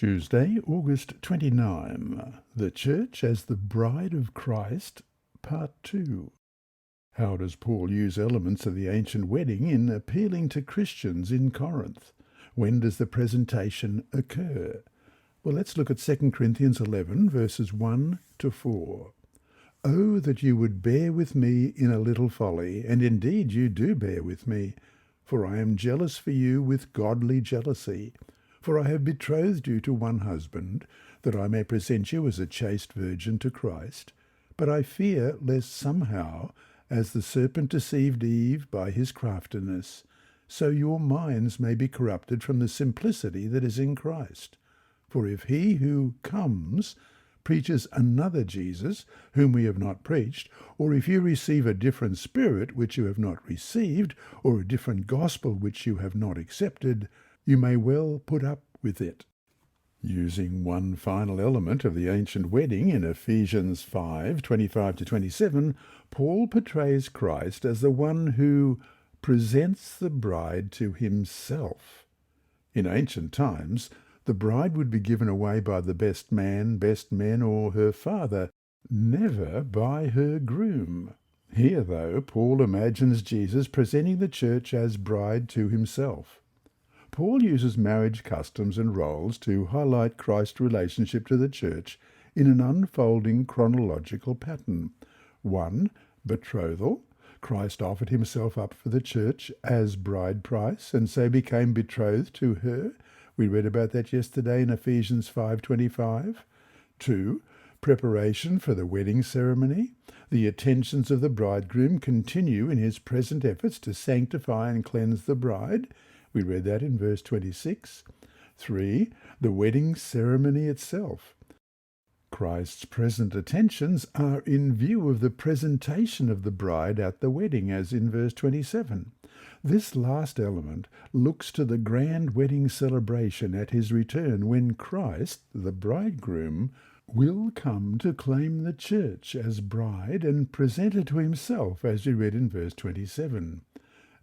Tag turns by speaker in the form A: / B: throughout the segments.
A: Tuesday, August 29. The Church as the Bride of Christ, Part 2. How does Paul use elements of the ancient wedding in appealing to Christians in Corinth? When does the presentation occur? Well, let's look at 2 Corinthians 11, verses 1 to 4. Oh, that you would bear with me in a little folly, and indeed you do bear with me, for I am jealous for you with godly jealousy. For I have betrothed you to one husband, that I may present you as a chaste virgin to Christ. But I fear lest somehow, as the serpent deceived Eve by his craftiness, so your minds may be corrupted from the simplicity that is in Christ. For if he who comes preaches another Jesus, whom we have not preached, or if you receive a different spirit which you have not received, or a different gospel which you have not accepted, you may well put up with it. Using one final element of the ancient wedding in Ephesians 5:25-27, Paul portrays Christ as the one who presents the bride to himself. In ancient times, the bride would be given away by the best man, best men, or her father, never by her groom. Here, though, Paul imagines Jesus presenting the church as bride to himself. Paul uses marriage customs and roles to highlight Christ's relationship to the church in an unfolding chronological pattern. 1. Betrothal. Christ offered himself up for the church as bride price and so became betrothed to her. We read about that yesterday in Ephesians 5:25. 2. Preparation for the wedding ceremony. The attentions of the bridegroom continue in his present efforts to sanctify and cleanse the bride. We read that in verse 26. 3. The wedding ceremony itself. Christ's present attentions are in view of the presentation of the bride at the wedding, as in verse 27. This last element looks to the grand wedding celebration at his return, when Christ, the bridegroom, will come to claim the church as bride and present her to himself, as we read in verse 27.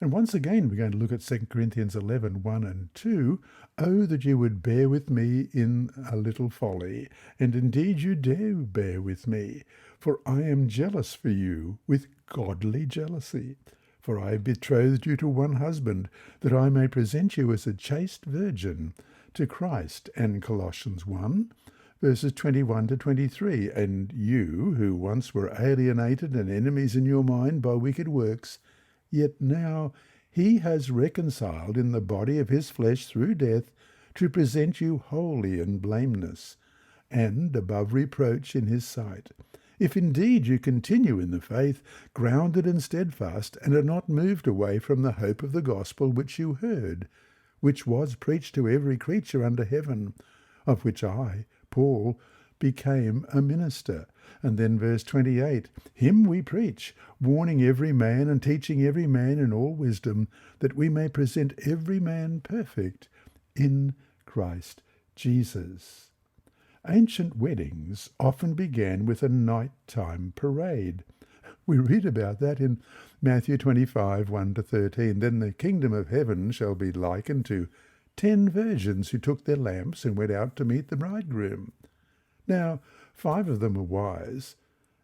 A: And once again, we're going to look at 2 Corinthians 11, 1 and 2. Oh, that you would bear with me in a little folly, and indeed you do bear with me, for I am jealous for you with godly jealousy. For I have betrothed you to one husband, that I may present you as a chaste virgin to Christ. And Colossians 1, verses 21-23. And you, who once were alienated and enemies in your mind by wicked works, yet now he has reconciled in the body of his flesh through death, to present you holy and blameless, and above reproach in his sight. If indeed you continue in the faith, grounded and steadfast, and are not moved away from the hope of the gospel which you heard, which was preached to every creature under heaven, of which I, Paul, became a minister. And then verse 28, him we preach, warning every man and teaching every man in all wisdom, that we may present every man perfect in Christ Jesus. Ancient weddings often began with a nighttime parade. We read about that in Matthew 25, 1-13. Then the kingdom of heaven shall be likened to 10 virgins who took their lamps and went out to meet the bridegroom. Now, 5 of them were wise,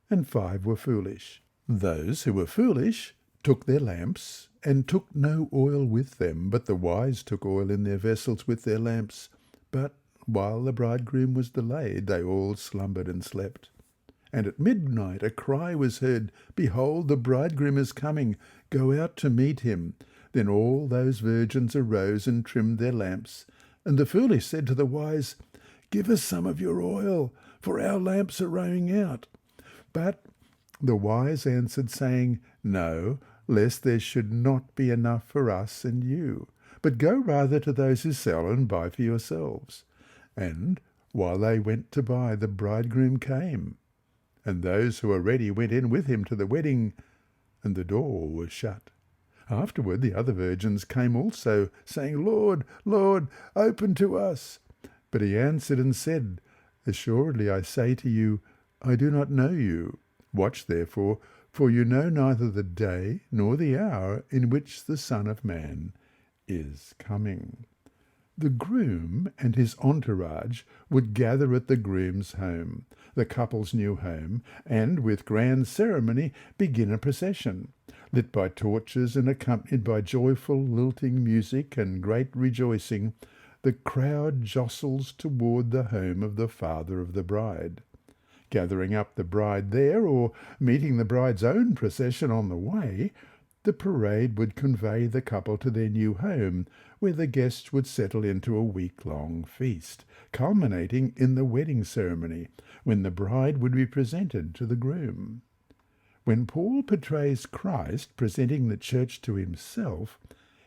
A: and 5 were foolish. Those who were foolish took their lamps, and took no oil with them, but the wise took oil in their vessels with their lamps. But while the bridegroom was delayed, they all slumbered and slept. And at midnight a cry was heard, Behold, the bridegroom is coming, go out to meet him. Then all those virgins arose and trimmed their lamps. And the foolish said to the wise, Give us some of your oil, for our lamps are running out. But the wise answered, saying, No, lest there should not be enough for us and you. But go rather to those who sell and buy for yourselves. And while they went to buy, the bridegroom came. And those who were ready went in with him to the wedding, and the door was shut. Afterward the other virgins came also, saying, Lord, Lord, open to us. But he answered and said, Assuredly I say to you, I do not know you. Watch therefore, for you know neither the day nor the hour in which the Son of Man is coming. The groom and his entourage would gather at the groom's home, the couple's new home, and with grand ceremony begin a procession, lit by torches and accompanied by joyful lilting music and great rejoicing. The crowd jostles toward the home of the father of the bride. Gathering up the bride there, or meeting the bride's own procession on the way, the parade would convey the couple to their new home, where the guests would settle into a week-long feast, culminating in the wedding ceremony, when the bride would be presented to the groom. When Paul portrays Christ presenting the church to himself,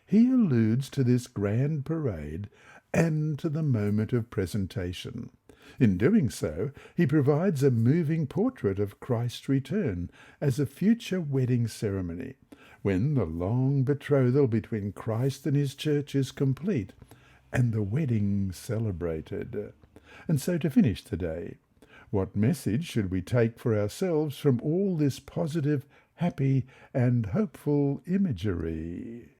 A: he alludes to this grand parade and to the moment of presentation. In doing so, he provides a moving portrait of Christ's return as a future wedding ceremony, when the long betrothal between Christ and his church is complete and the wedding celebrated. And so to finish today, what message should we take for ourselves from all this positive, happy and hopeful imagery?